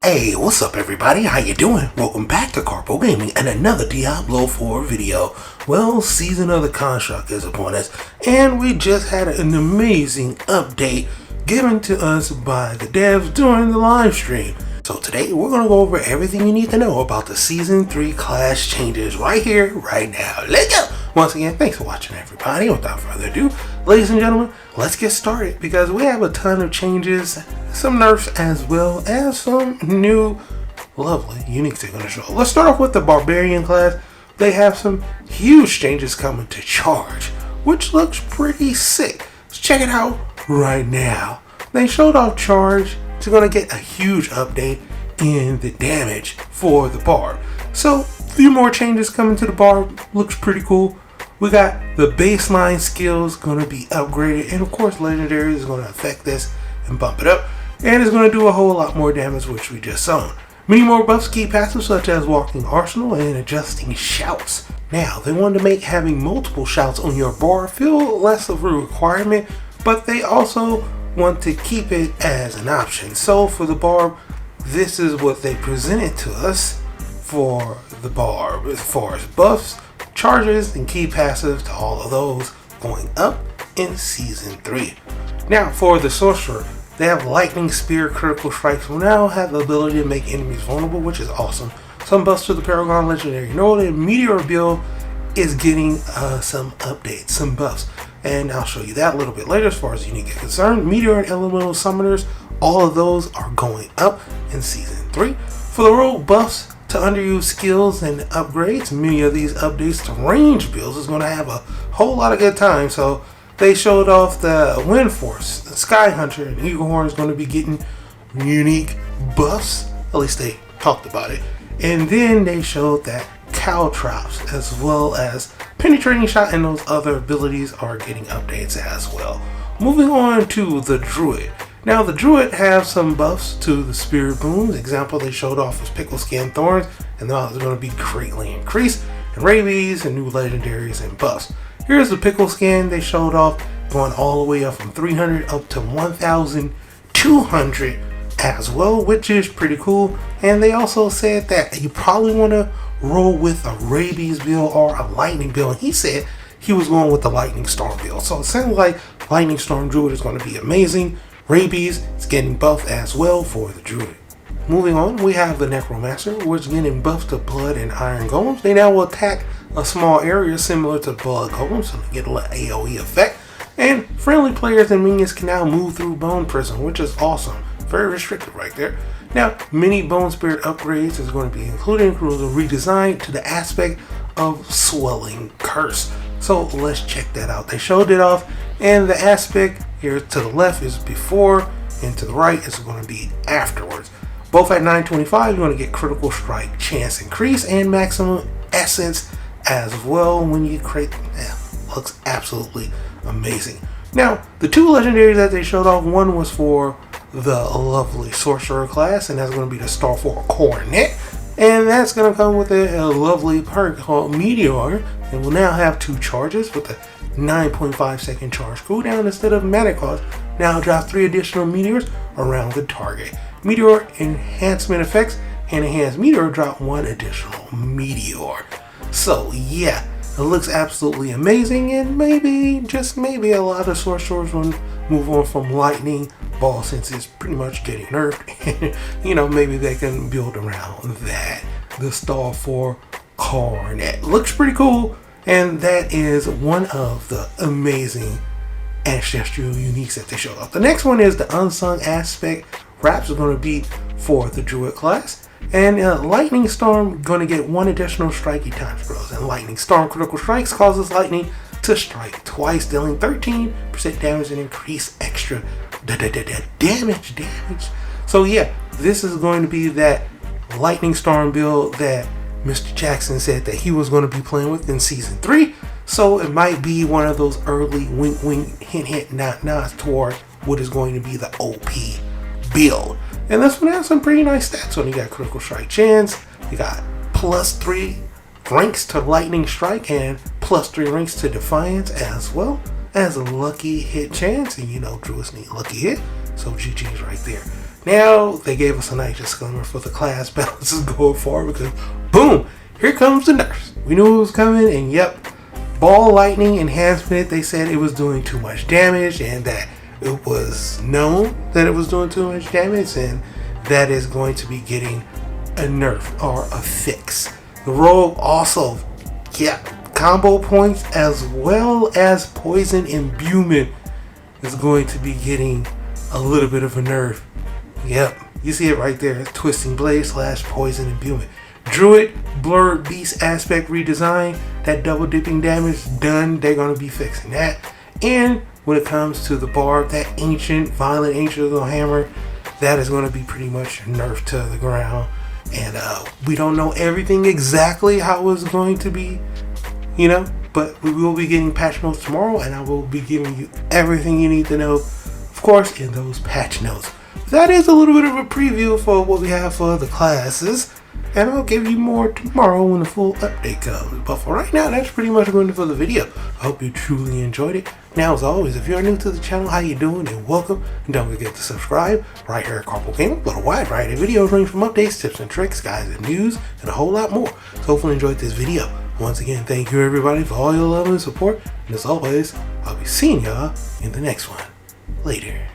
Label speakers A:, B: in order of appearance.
A: Hey, what's up everybody? How you doing? Welcome back to Karpo Gaming and another Diablo 4 video. Well, Season of the Construct is upon us, and we just had an amazing update given to us by the devs during the live stream. So today we're going to go over everything you need to know about the Season 3 class changes right here, right now. Let's go! Once again, thanks for watching everybody. Without further ado, ladies and gentlemen, let's get started because we have a ton of changes, some nerfs as well as some new lovely uniques they're going to show. Let's start off with the Barbarian class. They have some huge changes coming to charge, which looks pretty sick. Let's check it out right now. They showed off charge. It's going to get a huge update in the damage for the barb. So a few more changes coming to the barb. Looks pretty cool. We got the baseline skills going to be upgraded, and of course legendary is going to affect this and bump it up, and it's going to do a whole lot more damage, which we just saw. Many more buffs, key passives such as walking arsenal and adjusting shouts. Now they wanted to make having multiple shouts on your bar feel less of a requirement, but they also want to keep it as an option. So for the barb, this is what they presented to us for the barb as far as buffs, charges, and key passives to all of those going up in Season 3. Now for the sorcerer, they have lightning spear, critical strikes will now have the ability to make enemies vulnerable, which is awesome. Some buffs to the Paragon legendary. The meteor build is getting some updates, some buffs, and I'll show you that a little bit later as far as unique is concerned. Meteor and elemental summoners, all of those are going up in Season 3. For the rogue buffs to underused skills and upgrades, many of these updates to range builds is going to have a whole lot of good time. So they showed off the Wind Force, the Sky Hunter, and Eaglehorn is going to be getting unique buffs. At least they talked about it. And then they showed that Caltrops as well as Penetrating Shot and those other abilities are getting updates as well. Moving on to the Druid. Now the Druid have some buffs to the Spirit Boons. Example they showed off was Pickle Skin Thorns, and those are going to be greatly increased, and rabies and new legendaries and buffs. Here's the Pickle Skin they showed off, going all the way up from 300 up to 1,200 as well, which is pretty cool. And they also said that you probably want to roll with a rabies build or a lightning build. And he said he was going with the lightning storm build. So it sounds like lightning storm druid is going to be amazing. Rabies is getting buffed as well for the druid. Moving on, we have the necromancer, which is getting buffs to blood and iron golems. They now will attack a small area similar to blood golems, so they get a little AoE effect. And friendly players and minions can now move through bone prison, which is awesome. Very restricted right there. Now, many bone spirit upgrades is going to be included, including a redesign to the aspect of swelling curse. So let's check that out. They showed it off, and the aspect here to the left is before, and to the right is going to be afterwards. Both at 925, you're going to get critical strike chance increase and maximum essence as well when you create. Looks absolutely amazing. Now, the two legendaries that they showed off, one was for the lovely sorcerer class, and that's going to be the Starfall Coronet, and that's going to come with a lovely perk called Meteor, and will now have 2 charges with a 9.5 second charge cooldown instead of mana cost. Now drop 3 additional meteors around the target. Meteor enhancement effects and enhanced meteor drop 1 additional meteor. So yeah, it looks absolutely amazing, and maybe, just maybe, a lot of sorcerers will move on from lightning ball since it's pretty much getting nerfed. Maybe they can build around that. The Starfall Coronet looks pretty cool, and that is one of the amazing ancestral uniques that they showed off. The next one is the unsung aspect. Wraps is going to be for the druid class, and lightning storm going to get 1 additional strike each time it grows. And lightning storm critical strikes causes lightning to strike twice, dealing 13% damage and increase extra damage. So yeah, this is going to be that lightning storm build that Mr. Jackson said that he was going to be playing with in Season 3. So it might be one of those early wink wink hint hint nod nods toward what is going to be the OP build. And this one has some pretty nice stats. So you got critical strike chance, you got +3 ranks to lightning strike and +3 ranks to defiance, as well as a lucky hit chance. And druids need lucky hit, so GG's right there. Now they gave us a nice disclaimer for the class balances going forward because boom, here comes the nerfs. We knew it was coming, and yep, ball lightning enhancement, they said it was doing too much damage and that it was known that it was doing too much damage, and that is going to be getting a nerf or a fix. The rogue also, combo points as well as poison imbuement is going to be getting a little bit of a nerf. Yep, you see it right there. Twisting Blade / poison imbuement. Druid blurred beast aspect redesign. That double dipping damage done. They're going to be fixing that. And when it comes to the bard, that ancient violent angel hammer, that is going to be pretty much nerfed to the ground. And we don't know everything exactly how it's going to be, but we will be getting patch notes tomorrow, and I will be giving you everything you need to know, of course, in those patch notes. That is a little bit of a preview for what we have for the classes, and I'll give you more tomorrow when the full update comes. But for right now, that's pretty much going to for the video. I hope you truly enjoyed it. Now, as always, if you're new to the channel, how you doing, and welcome. And don't forget to subscribe right here at Karpo Gaming. Got a wide variety of videos ranging from updates, tips and tricks, guides and news, and a whole lot more. So hopefully you enjoyed this video. Once again, thank you everybody for all your love and support. And as always, I'll be seeing y'all in the next one. Later.